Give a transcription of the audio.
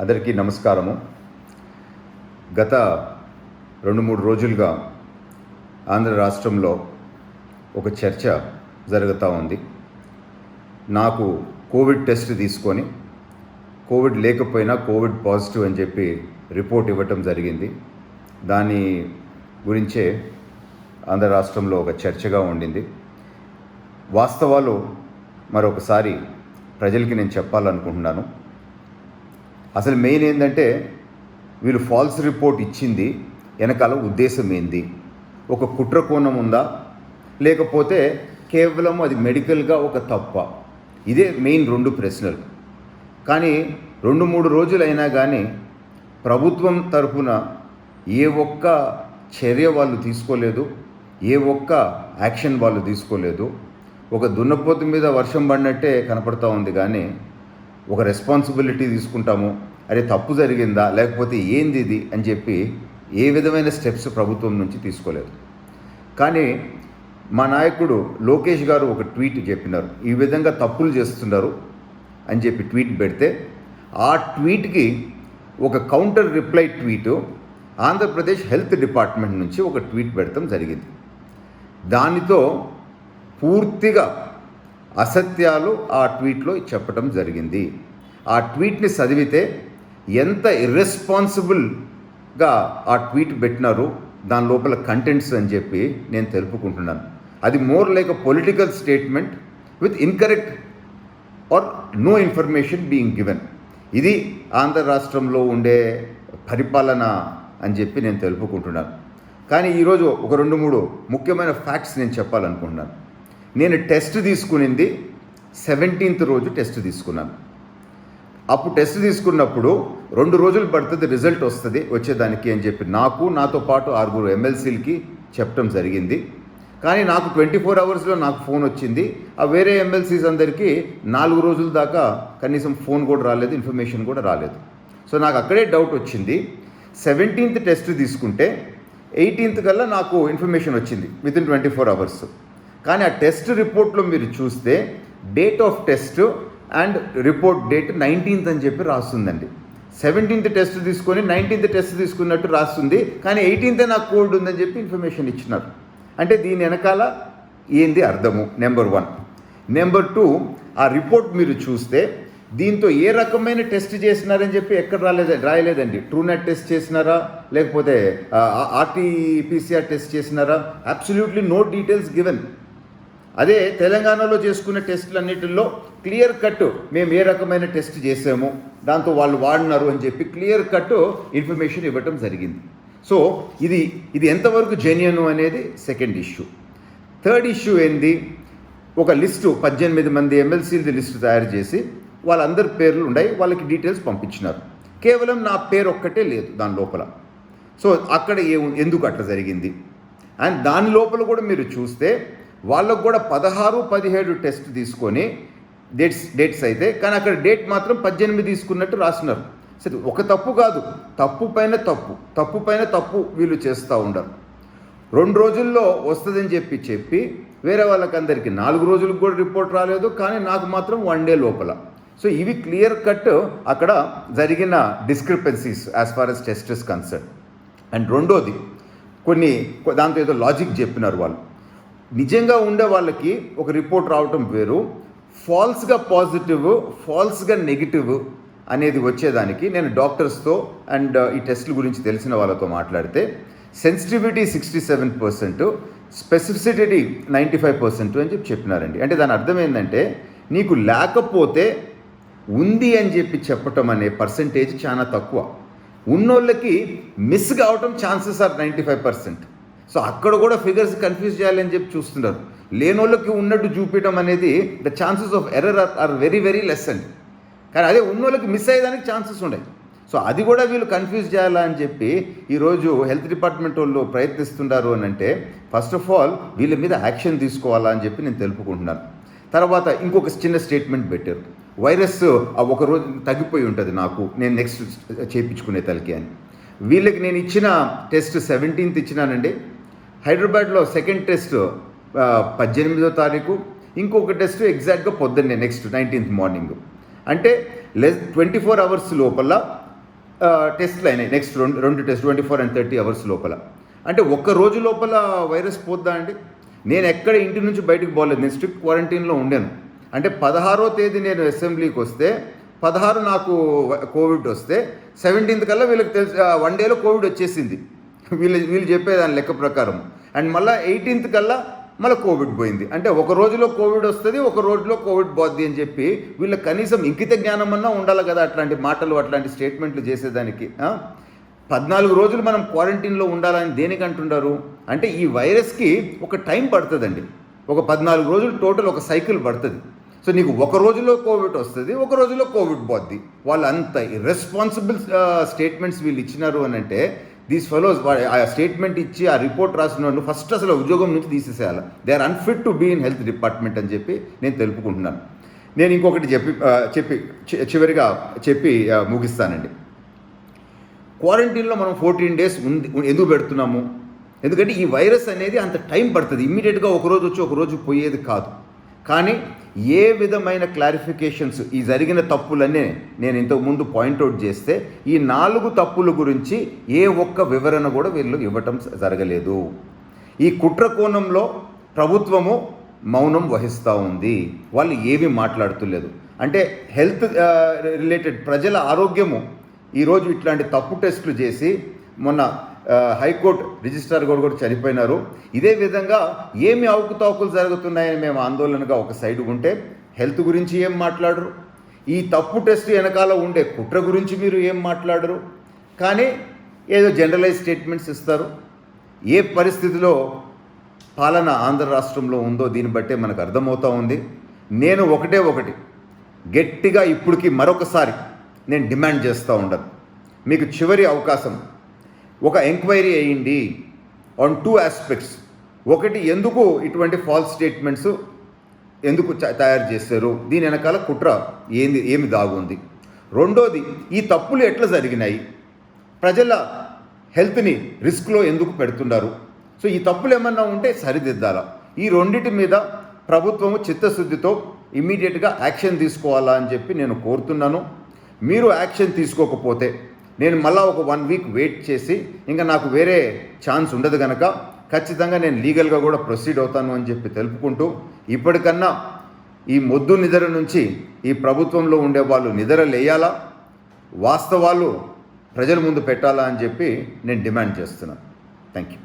అందరికీ నమస్కారము. గత 2-3 రోజులుగా ఆంధ్ర రాష్ట్రంలో ఒక చర్చ జరుగుతూ ఉంది. నాకు కోవిడ్ టెస్ట్ తీసుకొని కోవిడ్ లేకపోయినా కోవిడ్ పాజిటివ్ అని చెప్పి రిపోర్ట్ ఇవ్వటం జరిగింది. దాని గురించే ఆంధ్ర రాష్ట్రంలో ఒక చర్చగా ఉండింది. వాస్తవాలు మరొకసారి ప్రజలకి నేను చెప్పాలనుకుంటున్నాను. అసలు మెయిన్ ఏంటంటే వీళ్ళు ఫాల్స్ రిపోర్ట్ ఇచ్చింది వెనకాల ఉద్దేశం ఏంది? ఒక కుట్ర కోణం ఉందా, లేకపోతే కేవలం అది మెడికల్గా ఒక తప్ప? ఇదే మెయిన్ 2 ప్రశ్నలు. కానీ 2-3 రోజులైనా కానీ ప్రభుత్వం తరఫున ఏ ఒక్క చర్య వాళ్ళు తీసుకోలేదు, ఏ ఒక్క యాక్షన్ వాళ్ళు తీసుకోలేదు. ఒక దున్నపోతు మీద వర్షం పడినట్టే కనపడతా ఉంది, కానీ ఒక రెస్పాన్సిబిలిటీ తీసుకుంటాము, అరే తప్పు జరిగిందా లేకపోతే ఏంది ఇది అని చెప్పి ఏ విధమైన స్టెప్స్ ప్రభుత్వం నుంచి తీసుకోలేదు. కానీ మా నాయకుడు లోకేష్ గారు ఒక ట్వీట్ చెప్పినారు, ఈ విధంగా తప్పులు చేస్తున్నారు అని చెప్పి ట్వీట్ పెడితే ఆ ట్వీట్కి ఒక counter reply tweet Andhra Pradesh health department నుంచి ఒక ట్వీట్ పెడతాం జరిగింది. దానితో పూర్తిగా అసత్యాలు ఆ ట్వీట్లో చెప్పడం జరిగింది. ఆ ట్వీట్ని చదివితే ఎంత ఇర్రెస్పాన్సిబుల్గా ఆ ట్వీట్ పెట్టినారు, దాని లోపల కంటెంట్స్ అని చెప్పి నేను తెలుపుకుంటున్నాను. అది more like a political statement with incorrect or no information being given. ఇది ఆంధ్ర రాష్ట్రంలో ఉండే పరిపాలన అని చెప్పి నేను తెలుపుకుంటున్నాను. కానీ ఈరోజు ఒక 2-3 ముఖ్యమైన ఫ్యాక్ట్స్ నేను చెప్పాలనుకుంటున్నాను. నేను టెస్ట్ తీసుకునింది 17th రోజు టెస్ట్ తీసుకున్నాను. అప్పుడు టెస్ట్ తీసుకున్నప్పుడు 2 రోజులు పడుతుంది రిజల్ట్ వచ్చేదానికి అని చెప్పి నాతో పాటు 6 ఎమ్మెల్సీలకి చెప్పడం జరిగింది. కానీ నాకు 24 అవర్స్లో నాకు ఫోన్ వచ్చింది. ఆ వేరే ఎమ్మెల్సీస్ అందరికీ 4 రోజుల దాకా కనీసం ఫోన్ కూడా రాలేదు, ఇన్ఫర్మేషన్ కూడా రాలేదు. సో నాకు అక్కడే డౌట్ వచ్చింది. 17th టెస్ట్ తీసుకుంటే 18th కల్లా నాకు ఇన్ఫర్మేషన్ వచ్చింది వితిన్ 24 అవర్స్. కానీ ఆ టెస్ట్ రిపోర్ట్లో మీరు చూస్తే date of test and report date 19th అని చెప్పి రాస్తుందండి. 17th టెస్ట్ తీసుకొని 19th టెస్ట్ తీసుకున్నట్టు రాస్తుంది, కానీ 18th నాకు కోల్డ్ ఉందని చెప్పి ఇన్ఫర్మేషన్ ఇచ్చినారు. అంటే దీని వెనకాల ఏంది అర్థము? నెంబర్ 1. నెంబర్ 2, ఆ రిపోర్ట్ మీరు చూస్తే దీంతో ఏ రకమైన టెస్ట్ చేసినారని చెప్పి ఎక్కడ రాయలేదండి. ట్రూనెట్ టెస్ట్ చేసినారా, లేకపోతే ఆర్టీపీసీఆర్ టెస్ట్ చేసినారా? Absolutely no details given. అదే తెలంగాణలో చేసుకునే టెస్టులు అన్నిటిలో క్లియర్ కట్ మేము ఏ రకమైన టెస్ట్ చేసాము, దాంతో వాళ్ళు వాడినారు అని చెప్పి క్లియర్ కట్ ఇన్ఫర్మేషన్ ఇవ్వటం జరిగింది. సో ఇది ఎంతవరకు జెన్యూన్ అనేది సెకండ్ ఇష్యూ. థర్డ్ ఇష్యూ ఏంది? ఒక లిస్టు 18 మంది ఎమ్మెల్సీలది లిస్టు తయారు చేసి వాళ్ళందరి పేర్లు ఉన్నాయి, వాళ్ళకి డీటెయిల్స్ పంపించినారు. కేవలం నా పేరు ఒక్కటే లేదు దాని లోపల. సో అక్కడ ఎందుకు అట్లా జరిగింది? అండ్ దాని లోపల కూడా మీరు చూస్తే వాళ్ళకు కూడా 16, 17 టెస్ట్ తీసుకొని డేట్స్ అయితే, కానీ అక్కడ డేట్ మాత్రం 18 తీసుకున్నట్టు రాసినారు. సరే, ఒక తప్పు కాదు, తప్పు పైన తప్పు వీళ్ళు చేస్తూ ఉండరు. 2 రోజుల్లో వస్తుందని చెప్పి వేరే వాళ్ళకందరికీ 4 రోజులకు కూడా రిపోర్ట్ రాలేదు, కానీ నాకు మాత్రం 1 డే లోపల. సో ఇవి క్లియర్ కట్ అక్కడ జరిగిన discrepancies as far as test is concern. And రెండోది, దాంతో ఏదో లాజిక్ చెప్పినారు వాళ్ళు. నిజంగా ఉండే వాళ్ళకి ఒక రిపోర్ట్ రావటం వేరు, ఫాల్స్గా పాజిటివ్, ఫాల్స్గా నెగిటివ్ అనేది వచ్చేదానికి నేను డాక్టర్స్తో అండ్ ఈ టెస్టుల గురించి తెలిసిన వాళ్ళతో మాట్లాడితే సెన్సిటివిటీ 67%, స్పెసిఫిసిటీ 95% అని చెప్పినారండి. అంటే దాని అర్థం ఏంటంటే నీకు లేకపోతే ఉంది అని చెప్పటం అనే పర్సంటేజ్ చాలా తక్కువ. ఉన్నోళ్ళకి మిస్ కావటం ఛాన్సెస్ ఆర్ 95%. సో అక్కడ కూడా ఫిగర్స్ కన్ఫ్యూజ్ చేయాలని చెప్పి చూస్తున్నారు. లేనోళ్ళకి ఉన్నట్టు చూపించడం అనేది the chances of error or very very less అండి. కానీ అదే ఉన్నోళ్ళకి మిస్ అయ్యేదానికి ఛాన్సెస్ ఉన్నాయి. సో అది కూడా వీళ్ళు కన్ఫ్యూజ్ చేయాలా అని చెప్పి ఈరోజు హెల్త్ డిపార్ట్మెంట్ వాళ్ళు ప్రయత్నిస్తున్నారు అని అంటే, ఫస్ట్ ఆఫ్ ఆల్ వీళ్ళ మీద యాక్షన్ తీసుకోవాలా అని చెప్పి నేను తెలుపుకుంటున్నాను. తర్వాత ఇంకొక చిన్న స్టేట్మెంట్ పెట్టారు, వైరస్ ఒక రోజు తగ్గిపోయి ఉంటుంది నేను నెక్స్ట్ చేయించుకునే తలకి అని. వీళ్ళకి నేను ఇచ్చిన టెస్ట్ 17th ఇచ్చినానండి. హైదరాబాద్లో సెకండ్ టెస్ట్ 18వ తారీఖు, ఇంకొక టెస్ట్ ఎగ్జాక్ట్గా పొద్దున్నే నెక్స్ట్ 19th మార్నింగ్. అంటే 24 అవర్స్ లోపల టెస్ట్లు అయినాయి. నెక్స్ట్ రెండు టెస్ట్ 24 and 30 hours లోపల. అంటే ఒక్క రోజు లోపల వైరస్ పోద్దా అండి? నేను ఎక్కడ ఇంటి నుంచి బయటకు పోలేదు. నేను స్ట్రిక్ట్ క్వారంటైన్లో ఉండాను. అంటే 16వ తేదీ నేను అసెంబ్లీకి వస్తే 16 నాకు కోవిడ్ వస్తే 17th కల్లా వీళ్ళకి తెలిసి 1 డేలో కోవిడ్ వచ్చేసింది. వీళ్ళు చెప్పేదాని లెక్క ప్రకారం. అండ్ మళ్ళీ 18th కల్లా మళ్ళీ కోవిడ్ పోయింది. అంటే ఒక రోజులో కోవిడ్ వస్తుంది, ఒక రోజులో కోవిడ్ పోద్ది అని చెప్పి వీళ్ళకి కనీసం ఇంకిత జ్ఞానం అన్నా ఉండాలి కదా అట్లాంటి మాటలు అట్లాంటి స్టేట్మెంట్లు చేసేదానికి. 14 రోజులు మనం క్వారంటైన్లో ఉండాలని దేనికి అంటున్నారు అంటే ఈ వైరస్కి ఒక టైం పడుతుందండి. ఒక 14 రోజులు టోటల్ ఒక సైకిల్ పడుతుంది. సో నీకు ఒక రోజులో కోవిడ్ వస్తుంది, ఒక రోజులో కోవిడ్ పోద్ది. వాళ్ళు అంత ఇర్రెస్పాన్సిబుల్ స్టేట్మెంట్స్ వీళ్ళు ఇచ్చినారు అని అంటే దీస్ ఫెలోస్ ఆ స్టేట్మెంట్ ఇచ్చి ఆ రిపోర్ట్ రాసిన ఫస్ట్ అసలు ఉద్యోగం నుంచి తీసేసేయాలి. They are unfit to be in health department అని చెప్పి నేను తెలుపుకుంటున్నాను. నేను ఇంకొకటి చివరిగా చెప్పి ముగిస్తానండి. క్వారంటైన్లో మనం 14 days ఎందుకు పెడుతున్నాము? ఎందుకంటే ఈ వైరస్ అనేది అంత టైం పడుతుంది. ఇమ్మీడియట్గా ఒకరోజు వచ్చి ఒకరోజు పోయేది కాదు. కానీ ఏ విధమైన క్లారిఫికేషన్స్ ఈ జరిగిన తప్పులన్నీ నేను ఇంతకుముందు పాయింట్అవుట్ చేస్తే ఈ 4 తప్పుల గురించి ఏ ఒక్క వివరణ కూడా వీళ్ళు ఇవ్వటం జరగలేదు. ఈ కుట్ర కోణంలో ప్రభుత్వము మౌనం వహిస్తూ ఉంది. వాళ్ళు ఏమీ మాట్లాడుతులేదు. అంటే హెల్త్ రిలేటెడ్ ప్రజల ఆరోగ్యము ఈరోజు ఇట్లాంటి తప్పు టెస్టులు చేసి మొన్న హైకోర్టు రిజిస్ట్రార్ కూడా చనిపోయినారు. ఇదే విధంగా ఏమి అవకతవకలు జరుగుతున్నాయని మేము ఆందోళనగా ఒక సైడ్ ఉంటే హెల్త్ గురించి ఏం మాట్లాడరు. ఈ తప్పు టెస్ట్ వెనకాల ఉండే కుట్ర గురించి మీరు ఏం మాట్లాడరు. కానీ ఏదో జనరలైజ్ స్టేట్మెంట్స్ ఇస్తారు. ఏ పరిస్థితిలో పాలన ఆంధ్ర రాష్ట్రంలో ఉందో దీన్ని బట్టే మనకు అర్థమవుతూ ఉంది. నేను ఒకటి గట్టిగా ఇప్పటికి మరొకసారి నేను డిమాండ్ చేస్తూ ఉండను. మీకు చివరి అవకాశం, ఒక ఎంక్వైరీ అయ్యింది ఆన్ 2 aspects. ఒకటి, ఎందుకు ఇటువంటి ఫాల్స్ స్టేట్మెంట్స్ ఎందుకు తయారు చేశారు, దీని వెనకాల కుట్ర ఏమి దాగుంది. రెండోది, ఈ తప్పులు ఎట్లా జరిగినాయి, ప్రజల హెల్త్ని రిస్క్లో ఎందుకు పెడుతున్నారు. సో ఈ తప్పులు ఏమన్నా ఉంటే సరిదిద్దాలా. ఈ రెండింటి మీద ప్రభుత్వము చిత్తశుద్ధితో ఇమ్మీడియట్గా యాక్షన్ తీసుకోవాలా అని చెప్పి నేను కోరుతున్నాను. మీరు యాక్షన్ తీసుకోకపోతే నేను మళ్ళీ ఒక 1 week వెయిట్ చేసి ఇంకా నాకు వేరే ఛాన్స్ ఉండదు కనుక ఖచ్చితంగా నేను లీగల్గా కూడా ప్రొసీడ్ అవుతాను అని చెప్పి తెలుపుకుంటూ, ఇప్పటికన్నా ఈ మొద్దు నిద్ర నుంచి ఈ ప్రభుత్వంలో ఉండే వాళ్ళు నిద్ర లేయాలా, వాస్తవాలు ప్రజల ముందు పెట్టాలా అని చెప్పి నేను డిమాండ్ చేస్తున్నాను. Thank you.